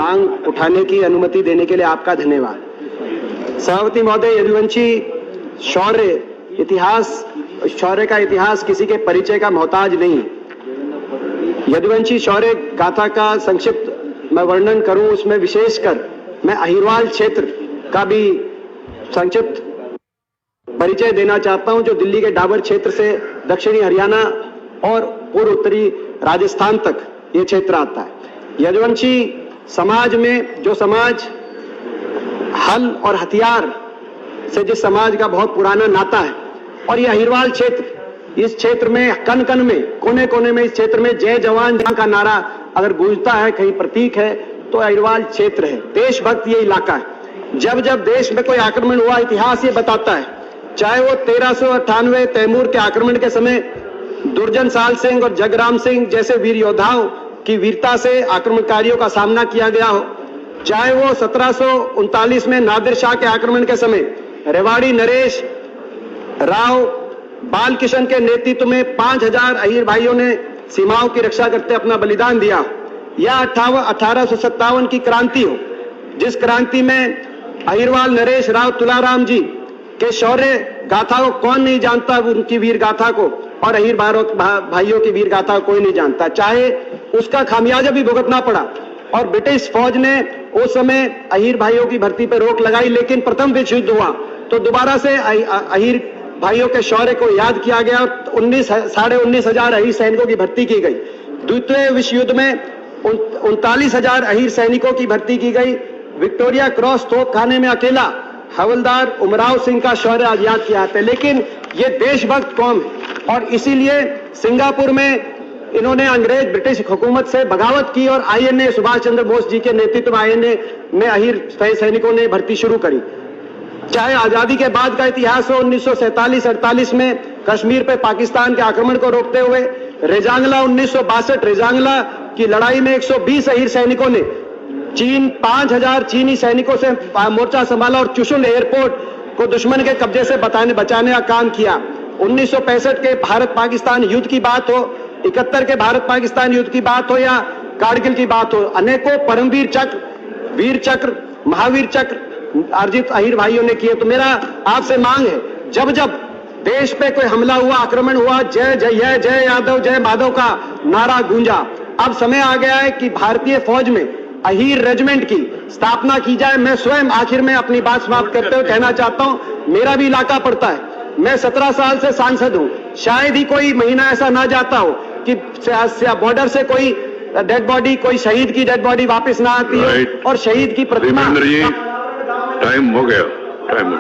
मांग उठाने की अनुमति देने के लिए आपका धन्यवाद। सभापति महोदय, यदुवंशी शौर्य का इतिहास किसी के परिचय का मोहताज नहीं। यदुवंशी शौर्य गाथा का संक्षिप्त मैं वर्णन करूं, उसमें विशेषकर मैं अहिरवाल क्षेत्र का भी संक्षिप्त परिचय देना चाहता हूं, जो दिल्ली के डाबर क्षेत्र से दक्षिणी हरियाणा और पूर्व उत्तरी राजस्थान तक ये क्षेत्र आता है। यदुवंशी समाज में जो समाज हल और हथियार से जिस समाज का बहुत पुराना नाता है, और ये अहिरवाल क्षेत्र, इस क्षेत्र में कन कन में, कोने कोने में, इस क्षेत्र में जय जवान का नारा अगर गूंजता है, कहीं प्रतीक है, तो अहिरवाल क्षेत्र है। देशभक्त ये इलाका है। जब जब देश में कोई आक्रमण हुआ, इतिहास ये बताता है, चाहे वो 1398 तैमूर के आक्रमण के समय दुर्जन साल सिंह और जगराम सिंह जैसे वीर योद्धाओं की वीरता से आक्रमणकारियों का सामना किया गया हो, चाहे वो 1739 में नादिर शाह के आक्रमण के समय रेवाड़ी नरेश राव बालकिशन के नेतृत्व में 5000 अहीर भाइयों ने सीमाओं की रक्षा करते अपना बलिदान दिया, या 1857 की क्रांति हो, जिस क्रांति में अहिरवाल नरेश राव तुलाराम जी के शौर्य गाथा को कौन नहीं जानता, उनकी वीर गाथा को, और अहीर भाइयों की वीर गाथा को कोई नहीं जानता। चाहे उसका खामियाजा भी भुगतना पड़ा, और ब्रिटिश फौज ने उस समय अहीर भाइयों की भर्ती पर रोक लगाई, लेकिन प्रथम विश्व युद्ध हुआ तो दोबारा से अहीर भाइयों के शौर्य को याद किया गया। 19,500 अहीर सैनिकों की भर्ती की गई। द्वितीय विश्व युद्ध में 39,000 अहीर सैनिकों की भर्ती की गई। विक्टोरिया क्रॉस तोपखाने में अकेला हवलदार उमराव सिंह का शौर्य आज याद किया जाता है। लेकिन ये देशभक्त कौम है, और इसीलिए सिंगापुर में इन्होंने अंग्रेज ब्रिटिश हुकूमत से बगावत की, और आईएनए सुभाष चंद्र बोस जी के नेतृत्व में आईएनए में अहीर सैनिकों ने भर्ती शुरू करी। चाहे आजादी के बाद का इतिहास हो, 1947-48 में कश्मीर पे पाकिस्तान के आक्रमण को रोकते हुए रेजांगला 1962 रेजांगला की लड़ाई में 120 अहीर सैनिकों ने 5000 चीनी सैनिकों से मोर्चा संभाला और चुशुल एयरपोर्ट को दुश्मन के कब्जे से बचाने का काम किया। 1965 के भारत पाकिस्तान युद्ध की बात हो, 71 के भारत पाकिस्तान युद्ध की बात हो, या कारगिल की बात हो, अनेकों परमवीर चक्र, वीर चक्र, महावीर चक्र अर्जित अहीर भाइयों ने किए। तो मेरा आपसे मांग है, जब जब देश पे कोई हमला हुआ, आक्रमण हुआ, जय जय जय यादव जय माधव का नारा गूंजा। अब समय आ गया है कि भारतीय फौज में अहीर रेजिमेंट की स्थापना की जाए। मैं स्वयं आखिर में अपनी बात समाप्त करते हुए कहना चाहता हूं, मेरा भी इलाका पड़ता है, मैं 17 साल से सांसद हूं, शायद ही कोई महीना ऐसा ना जाता हो कि बॉर्डर से कोई डेड बॉडी, कोई शहीद की डेड बॉडी वापस ना आती हो, और शहीद की प्रतिमा। टाइम हो गया, टाइम